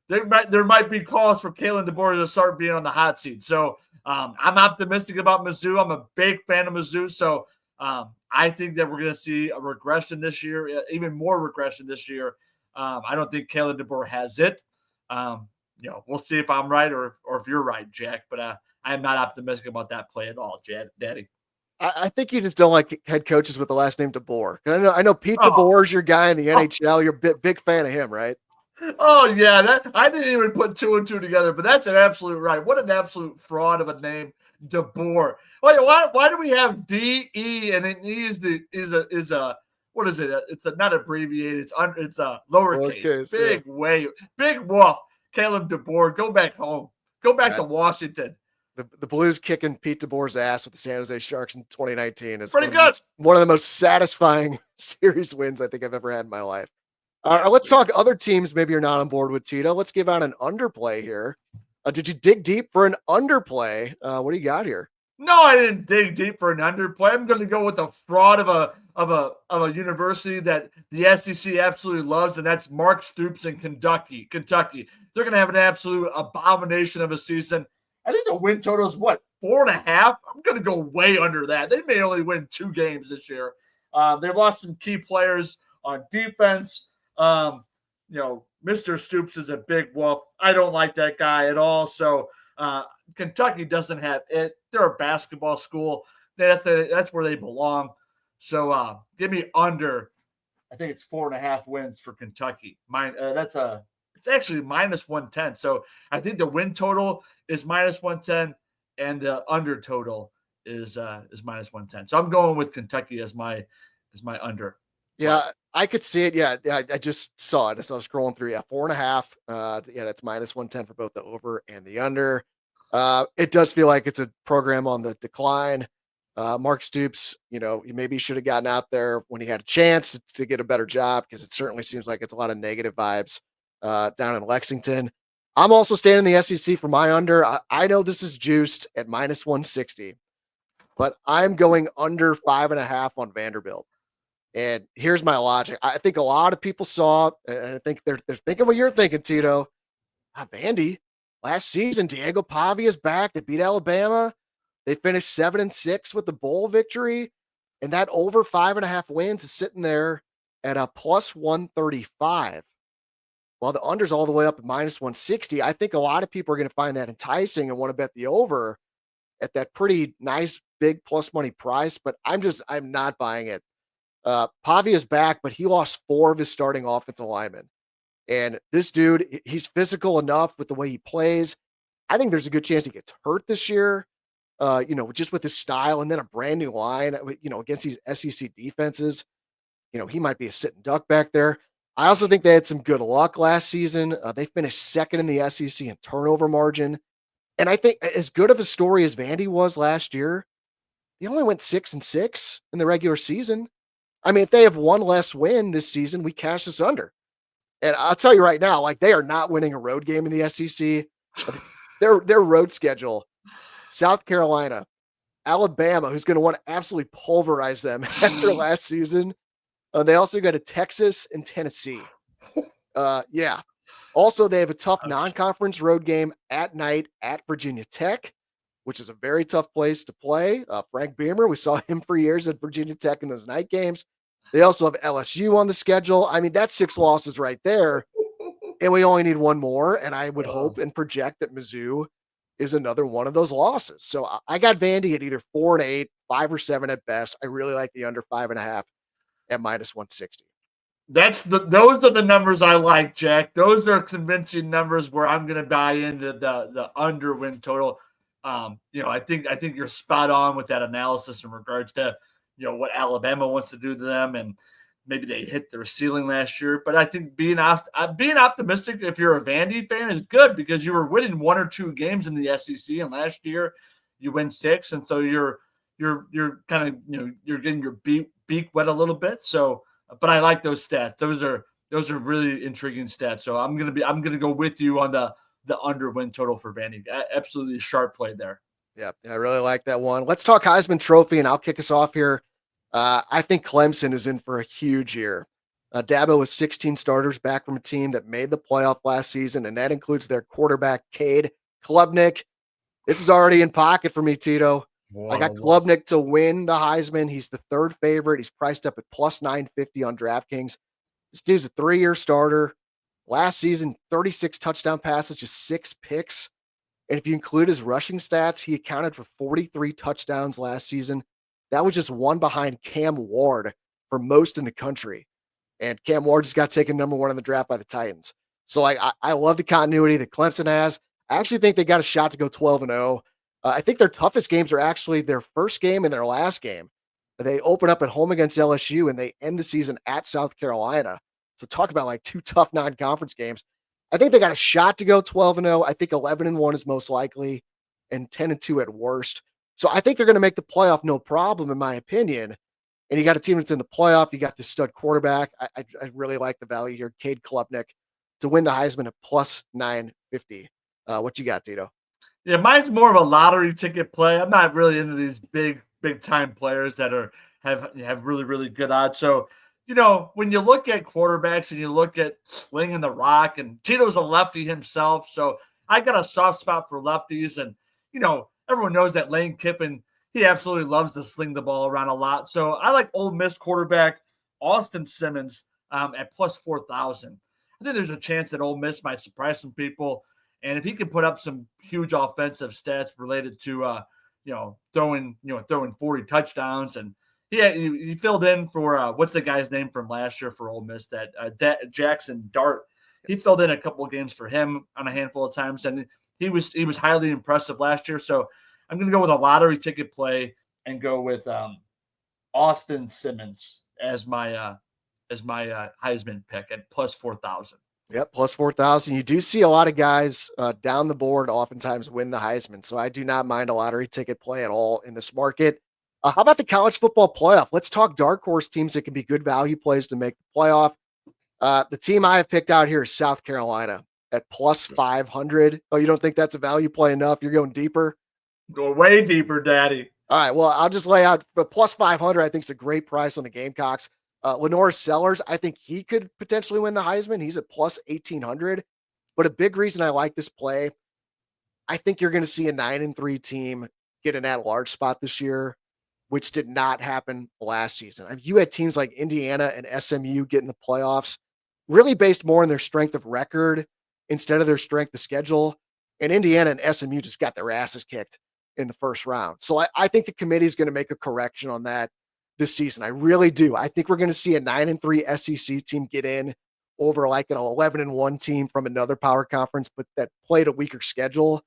there might be calls for Kalen DeBoer to start being on the hot seat. So I'm optimistic about Mizzou. I'm a big fan of Mizzou. So I think that we're going to see a regression this year, even more regression this year. I don't think Kalen DeBoer has it. We'll see if I'm right or if you're right, Jack. But I am not optimistic about that play at all, Daddy. I think you just don't like head coaches with the last name DeBoer. I know Pete DeBoer's your guy in the NHL. You're a big fan of him, right? Oh yeah, I didn't even put 2 and 2 together, but that's an absolute right. What an absolute fraud of a name, DeBoer. Why do we have D-E and an E is a what is it? It's not abbreviated. It's a lowercase. Big wolf. Caleb DeBoer, go back home. Go back to Washington. The Blues kicking Pete DeBoer's ass with the San Jose Sharks in 2019 is pretty good. One of the most satisfying series wins I think I've ever had in my life. Let's talk other teams maybe you're not on board with, Tito. Let's give out an underplay here. Did you dig deep for an underplay? What do you got here? No, I didn't dig deep for an underplay. I'm going to go with a fraud of a university that the SEC absolutely loves, and that's Mark Stoops in Kentucky. They're going to have an absolute abomination of a season. I think the win total is 4.5. I'm going to go way under that. They may only win 2 games this year. They've lost some key players on defense. Mr. Stoops is a big wolf. I don't like that guy at all. So Kentucky doesn't have it. They're a basketball school. that's where they belong. So give me under. I think it's 4.5 wins for Kentucky. It's actually minus 110. So I think the win total is minus 110, and the under total is minus 110. So I'm going with Kentucky as my under. Yeah, I could see it. Yeah, I just saw it as I was scrolling through. Yeah, 4.5. Yeah, that's minus 110 for both the over and the under. It does feel like it's a program on the decline. Mark Stoops, he maybe should have gotten out there when he had a chance to get a better job, because it certainly seems like it's a lot of negative vibes down in Lexington. I'm also staying in the SEC for my under. I know this is juiced at minus 160, but I'm going under 5.5 on Vanderbilt. And here's my logic. I think a lot of people saw, and I think they're thinking what you're thinking, Tito. Vandy, last season, Diego Pavia's back. They beat Alabama. They finished 7-6 with the bowl victory. And that over 5.5 wins is sitting there at a plus 135. While the under's all the way up at minus 160. I think a lot of people are going to find that enticing and want to bet the over at that pretty nice, big plus money price. But I'm not buying it. Pavia's back, but he lost 4 of his starting offensive linemen. And this dude, he's physical enough with the way he plays. I think there's a good chance he gets hurt this year, just with his style, and then a brand new line, against these SEC defenses. He might be a sitting duck back there. I also think they had some good luck last season. They finished second in the SEC in turnover margin. And I think as good of a story as Vandy was last year, they only went 6-6 in the regular season. I mean, if they have one less win this season, we cash this under. And I'll tell you right now, like, they are not winning a road game in the SEC. Their road schedule, South Carolina, Alabama, who's going to want to absolutely pulverize them after last season. They also go to Texas and Tennessee. Yeah. Also, they have a tough non-conference road game at night at Virginia Tech, which is a very tough place to play. Frank Beamer, we saw him for years at Virginia Tech in those night games. They also have LSU on the schedule. I mean, that's 6 losses right there. And we only need one more. And I would hope and project that Mizzou is another one of those losses. So I got Vandy at either 4-8, 5 or 7 at best. I really like the under 5.5 at minus 160. Those are the numbers I like, Jack. Those are convincing numbers where I'm going to buy into the under win total. I think you're spot on with that analysis in regards to what Alabama wants to do to them, and maybe they hit their ceiling last year. But I think being optimistic if you're a Vandy fan is good, because you were winning 1 or 2 games in the SEC, and last year you win 6, and so you're kind of you're getting your beak wet a little bit. So, but I like those stats. Those are really intriguing stats. So I'm gonna go with you on the under win total for Vandy. Absolutely sharp play there. Yeah, I really like that one. Let's talk Heisman Trophy, and I'll kick us off here. I think Clemson is in for a huge year. Dabo was 16 starters back from a team that made the playoff last season, and that includes their quarterback, Cade Klubnik. This is already in pocket for me, Tito. I got Klubnik to win the Heisman. He's the 3rd favorite. He's priced up at plus 950 on DraftKings. This dude's a 3-year starter. Last season, 36 touchdown passes, just 6 picks. And if you include his rushing stats, he accounted for 43 touchdowns last season. That was just one behind Cam Ward for most in the country. And Cam Ward just got taken number 1 in the draft by the Titans. So I love the continuity that Clemson has. I actually think they got a shot to go 12-0. I think their toughest games are actually their first game and their last game. They open up at home against LSU, and they end the season at South Carolina. So talk about like 2 tough non-conference games. I think they got a shot to go 12-0. I think 11-1 is most likely, and 10-2 at worst. So I think they're going to make the playoff no problem, in my opinion. And you got a team that's in the playoff. You got the stud quarterback. I really like the value here, Cade Klubnik, to win the Heisman at plus 950. What you got, Tito? Yeah, mine's more of a lottery ticket play. I'm not really into these big time players that have really, really good odds. So, when you look at quarterbacks and you look at slinging the rock, and Tito's a lefty himself, so I got a soft spot for lefties. And, everyone knows that Lane Kiffin, he absolutely loves to sling the ball around a lot. So I like Ole Miss quarterback Austin Simmons at plus 4,000. I think there's a chance that Ole Miss might surprise some people. And if he can put up some huge offensive stats related to throwing 40 touchdowns, and he filled in for what's the guy's name from last year for Ole Miss, that Jackson Dart. He filled in a couple of games for him on a handful of times, and he was highly impressive last year. So I'm going to go with a lottery ticket play and go with Austin Simmons as my Heisman pick at plus 4,000. Yep, plus 4,000. You do see a lot of guys down the board oftentimes win the Heisman. So I do not mind a lottery ticket play at all in this market. How about the college football playoff? Let's talk dark horse teams that can be good value plays to make the playoff. The team I have picked out here is South Carolina at plus 500. Oh, you don't think that's a value play enough? You're going deeper? Go way deeper, Daddy. All right, well, I'll just lay out the plus 500. I think is a great price on the Gamecocks. Lenore Sellers, I think he could potentially win the Heisman. He's at plus 1,800. But a big reason I like this play, I think you're going to see a 9-3 team get an at-large spot this year, which did not happen last season. I mean, you had teams like Indiana and SMU get in the playoffs, really based more on their strength of record instead of their strength of schedule. And Indiana and SMU just got their asses kicked in the first round. So I think the committee is going to make a correction on that this season. I really do. I think we're going to see a 9-3 SEC team get in over like an 11-1 team from another power conference, but that played a weaker schedule.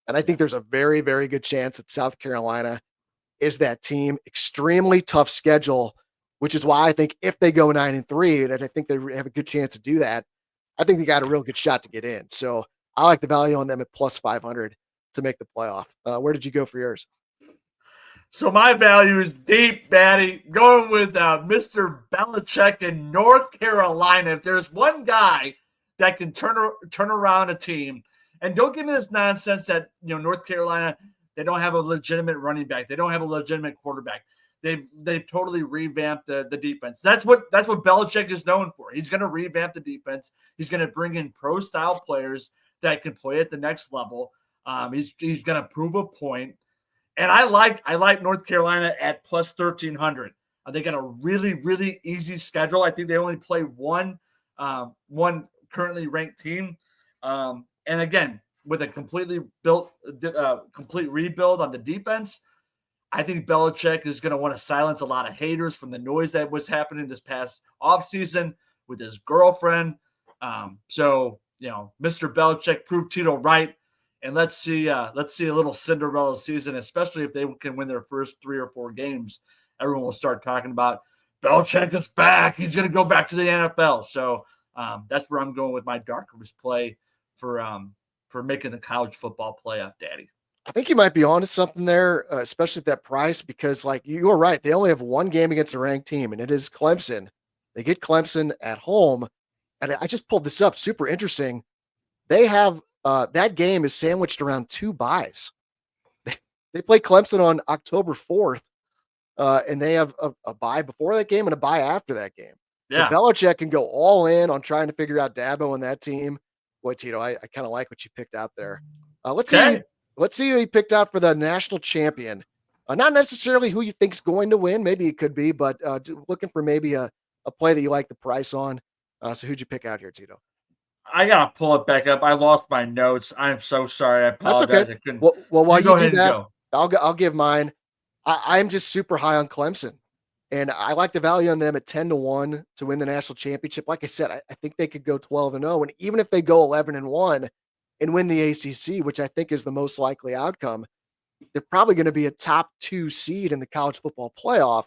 And I think there's a very, very good chance that South Carolina is that team. Extremely tough schedule, which is why I think if they go 9-3, and I think they have a good chance to do that, I think they got a real good shot to get in. So I like the value on them at plus 500 to make the playoff. Where did you go for yours? So my value is deep, Batty. Going with Mr. Belichick in North Carolina. If there's one guy that can turn around a team, and don't give me this nonsense that North Carolina, they don't have a legitimate running back, they don't have a legitimate quarterback. They've totally revamped the defense. That's what Belichick is known for. He's going to revamp the defense. He's going to bring in pro style players that can play at the next level. He's going to prove a point. And I like North Carolina at plus 1,300. They got a really, really easy schedule. I think they only play one currently ranked team. And again, with a complete rebuild on the defense, I think Belichick is going to want to silence a lot of haters from the noise that was happening this past offseason with his girlfriend. So Mr. Belichick proved Tito right. And let's see a little Cinderella season, especially if they can win their first 3 or 4 games. Everyone will start talking about Belichick is back. He's going to go back to the NFL. So that's where I'm going with my dark horse play for making the college football playoff, Daddy. I think you might be onto something there, especially at that price, because like you were right, they only have one game against a ranked team, and it is Clemson. They get Clemson at home, and I just pulled this up. Super interesting. They have that game is sandwiched around 2 buys. They play Clemson on October 4th, and they have a bye before that game and a bye after that game. Yeah. So Belichick can go all in on trying to figure out Dabo and that team. Boy, Tito, I kind of like what you picked out there. Let's see who you picked out for the national champion. Not necessarily who you think's going to win. Maybe it could be, but looking for maybe a play that you like the price on. So who'd you pick out here, Tito? I gotta pull it back up. I lost my notes. I'm so sorry. I apologize. That's okay. Well, while you do that, I'll give mine. I'm just super high on Clemson, and I like the value on them at 10-1 to win the national championship. Like I said, I think they could go 12-0, and even if they go 11-1 and win the ACC, which I think is the most likely outcome, they're probably going to be a top 2 seed in the college football playoff,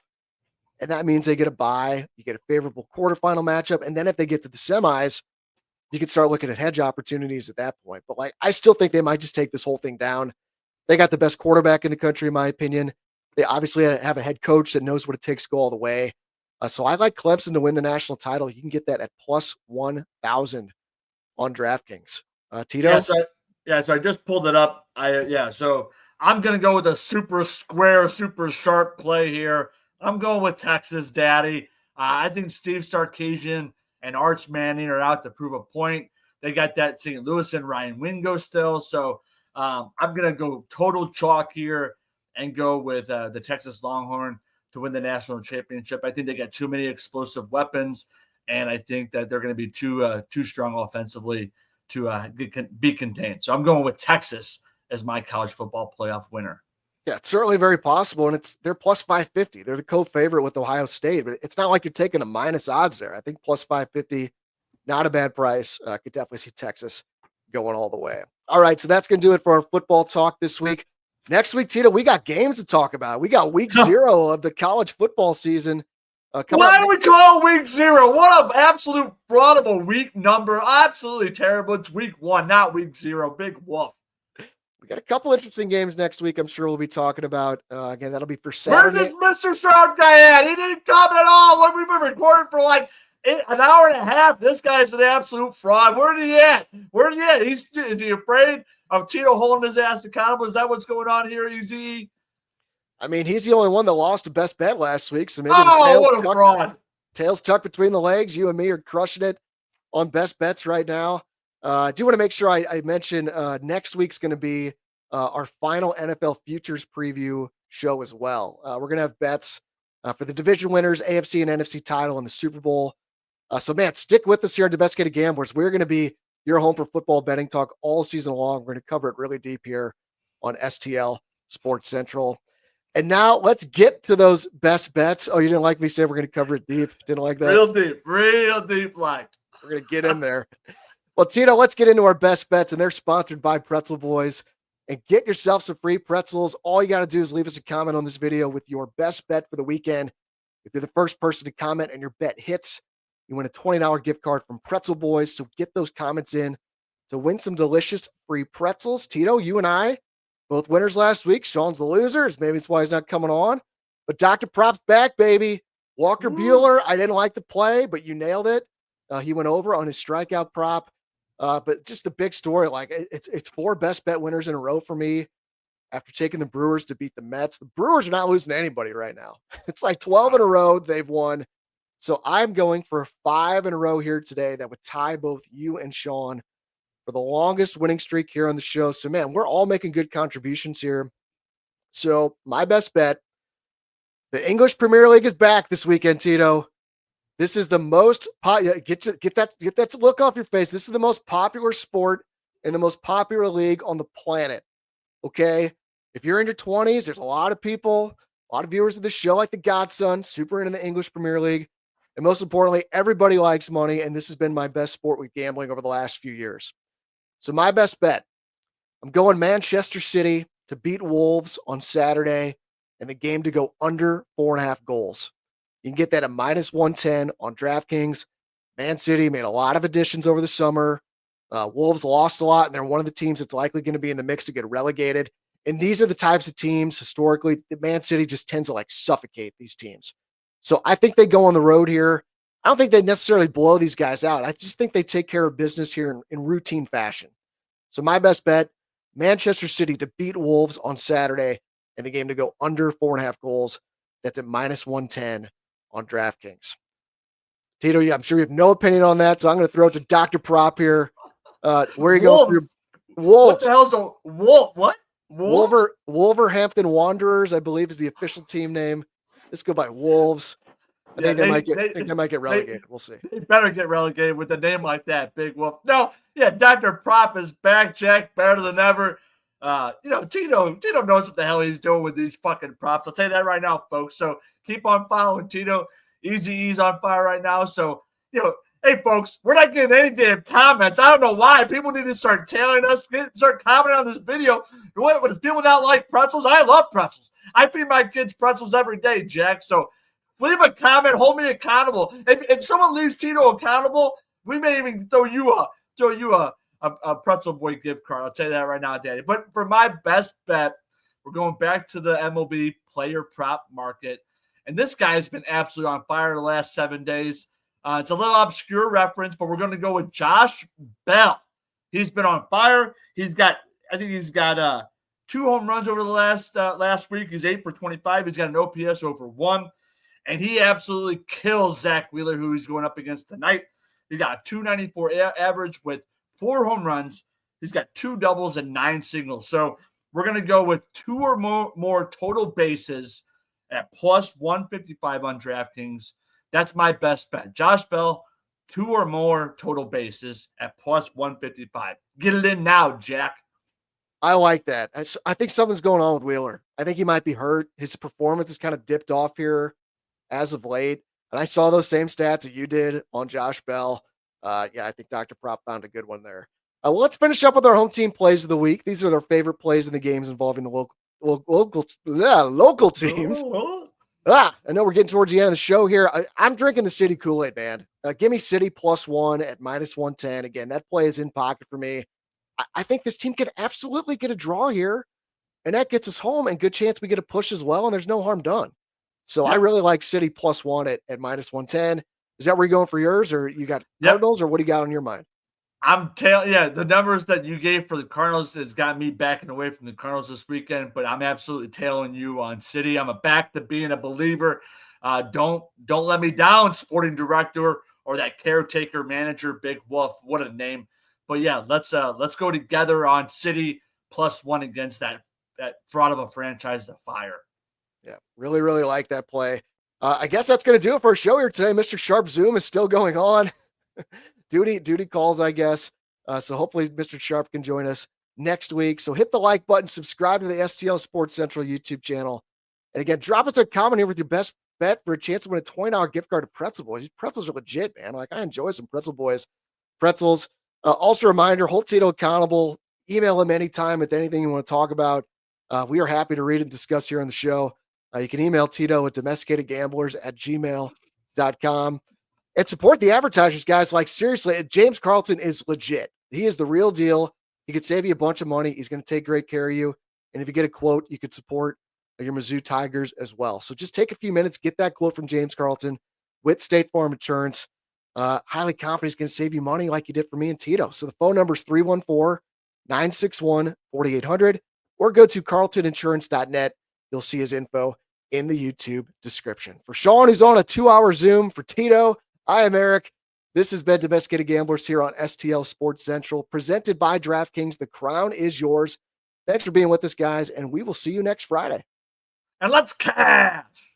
and that means they get a bye. You get a favorable quarterfinal matchup, and then if they get to the semis, you can start looking at hedge opportunities at that point. But like, I still think they might just take this whole thing down. They got the best quarterback in the country, in my opinion. They obviously have a head coach that knows what it takes to go all the way. So I like Clemson to win the national title. You can get that at plus 1,000 on DraftKings. Tito? So I just pulled it up. So I'm going to go with a super square, super sharp play here. I'm going with Texas, Daddy. I think Steve Sarkisian and Arch Manning are out to prove a point. They got that St. Louis and Ryan Wingo still. So I'm going to go total chalk here and go with the Texas Longhorn to win the national championship. I think they got too many explosive weapons, and I think that they're going to be too strong offensively to be contained. So I'm going with Texas as my college football playoff winner. Yeah, it's certainly very possible, and they're plus 550. They're the co-favorite with Ohio State, but it's not like you're taking a minus odds there. I think plus 550, not a bad price. Could definitely see Texas going all the way. All right, so that's going to do it for our football talk this week. Next week, Tito, we got games to talk about. We got week 0 of the college football season. Why do we call it week 0? What an absolute fraud of a week number. Absolutely terrible. It's week 1, not week 0. Big woof. We got a couple interesting games next week. I'm sure we'll be talking about. Again, that'll be for Saturday. Where's this Mr. Sharp guy at? He didn't come at all. We've been recording for like an hour and a half. This guy's an absolute fraud. Where's he at? Where's he at? Is he afraid of Tito holding his ass accountable? Is that what's going on here, Easy? I mean, he's the only one that lost a best bet last week. So maybe what a fraud. Tails tucked between the legs. You and me are crushing it on best bets right now. I do want to make sure I mention next week's going to be our final NFL futures preview show as well. We're going to have bets for the division winners, AFC and NFC title, and the Super Bowl. So, man, stick with us here at Domesticated Gamblers. We're going to be your home for football betting talk all season long. We're going to cover it really deep here on STL Sports Central. And now let's get to those best bets. Oh, you didn't like me say we're going to cover it deep? Didn't like that? Real deep like. We're going to get in there. Well, Tito, let's get into our best bets, and they're sponsored by Pretzel Boys. And get yourself some free pretzels. All you got to do is leave us a comment on this video with your best bet for the weekend. If you're the first person to comment and your bet hits, you win a $20 gift card from Pretzel Boys. So get those comments in to win some delicious free pretzels. Tito, you and I, both winners last week. Sean's the loser. Maybe that's why he's not coming on. But Dr. Prop's back, baby. Walker Buehler, I didn't like the play, but you nailed it. He went over on his strikeout prop. But just the big story, like it's 4 best bet winners in a row for me after taking the Brewers to beat the Mets. The Brewers are not losing to anybody right now. It's like 12 in a row they've won. So I'm going for 5 in a row here today that would tie both you and Sean for the longest winning streak here on the show. So, man, we're all making good contributions here. So my best bet, the English Premier League is back this weekend, Tito. This is the most get that look off your face. This is the most popular sport and the most popular league on the planet. Okay. If you're in your 20s, there's a lot of people, a lot of viewers of the show, like the Godson, super into the English Premier League. And most importantly, everybody likes money. And this has been my best sport with gambling over the last few years. So my best bet, I'm going Manchester City to beat Wolves on Saturday and the game to go under 4.5 goals. You can get that at minus 110 on DraftKings. Man City made a lot of additions over the summer. Wolves lost a lot, and they're one of the teams that's likely going to be in the mix to get relegated. And these are the types of teams, historically, that Man City just tends to like suffocate these teams. So I think they go on the road here. I don't think they necessarily blow these guys out. I just think they take care of business here in routine fashion. So my best bet, Manchester City to beat Wolves on Saturday and the game to go under 4.5 goals. That's at minus 110 on DraftKings. Tito, I'm sure you have no opinion on that, so I'm going to throw it to Dr. Prop here. Where are you going for your Wolves? What the hell's a wolf? What? Wolverhampton Wanderers, I believe, is the official team name. Let's go by Wolves. I think they might get relegated. We'll see. They better get relegated with a name like that, Big Wolf. No, yeah, Dr. Prop is back, Jack, better than ever. Tito knows what the hell he's doing with these fucking props. I'll tell you that right now, folks. So keep on following Tito. Easy E's on fire right now. So, hey, folks, we're not getting any damn comments. I don't know why. People need to start telling us, start commenting on this video. What, does people not like pretzels? I love pretzels. I feed my kids pretzels every day, Jack. So leave a comment. Hold me accountable. If someone leaves Tito accountable, we may even throw you a Pretzel Boy gift card. I'll tell you that right now, Daddy. But for my best bet, we're going back to the MLB player prop market. And this guy's been absolutely on fire the last 7 days. It's a little obscure reference, but we're going to go with Josh Bell. He's been on fire. I think he's got 2 home runs over the last week. He's 8 for 25. He's got an OPS over 1. And he absolutely kills Zach Wheeler, who he's going up against tonight. He got a 294 average with 4 home runs. He's got 2 doubles and 9 singles. So we're going to go with 2 or more total bases at plus 155 on DraftKings. That's my best bet. Josh Bell, 2 or more total bases at plus 155. Get it in now, Jack. I like that. I think something's going on with Wheeler. I think he might be hurt. His performance has kind of dipped off here as of late. And I saw those same stats that you did on Josh Bell. Yeah, I think Dr. Prop found a good one there. Well, let's finish up with our home team plays of the week. These are their favorite plays in the games involving the local teams. I know we're getting towards the end of the show here. I'm drinking the City Kool-Aid, man. Give me City +1 at -110. Again, that play is in pocket for me. I think this team could absolutely get a draw here, and that gets us home, and good chance we get a push as well, and there's no harm done. So I really like City +1 at -110. Is that where you're going for yours, or you got Cardinals, or what do you got on your mind? The numbers that you gave for the Cardinals has got me backing away from the Cardinals this weekend, but I'm absolutely tailing you on City. I'm back to being a believer. Don't let me down, sporting director or that caretaker manager, Big Wolf. What a name. But yeah, let's go together on City +1 against that fraud of a franchise, the Fire. Yeah, really, really like that play. I guess that's going to do it for our show here today. Mr. Sharp Zoom is still going on. Duty calls, I guess. So hopefully Mr. Sharp can join us next week. So hit the like button, subscribe to the STL Sports Central YouTube channel. And again, drop us a comment here with your best bet for a chance to win a $20 gift card to Pretzel Boys. These pretzels are legit, man. Like, I enjoy some Pretzel Boys pretzels. Also a reminder, hold Tito accountable. Email him anytime with anything you want to talk about. We are happy to read and discuss here on the show. You can email Tito at domesticatedgamblers@gmail.com. And support the advertisers, guys. Like, seriously, James Carlton is legit. He is the real deal. He could save you a bunch of money. He's going to take great care of you. And if you get a quote, you could support your Mizzou Tigers as well. So just take a few minutes, get that quote from James Carlton with State Farm Insurance. Highly confident he's going to save you money like he did for me and Tito. So the phone number is 314-961-4800, or go to carltoninsurance.net. You'll see his info in the YouTube description. For Sean, who's on a 2-hour Zoom, for Tito, I am Eric. This has been Domesticated Gamblers here on STL Sports Central, presented by DraftKings. The crown is yours. Thanks for being with us, guys, and we will see you next Friday. And let's cash.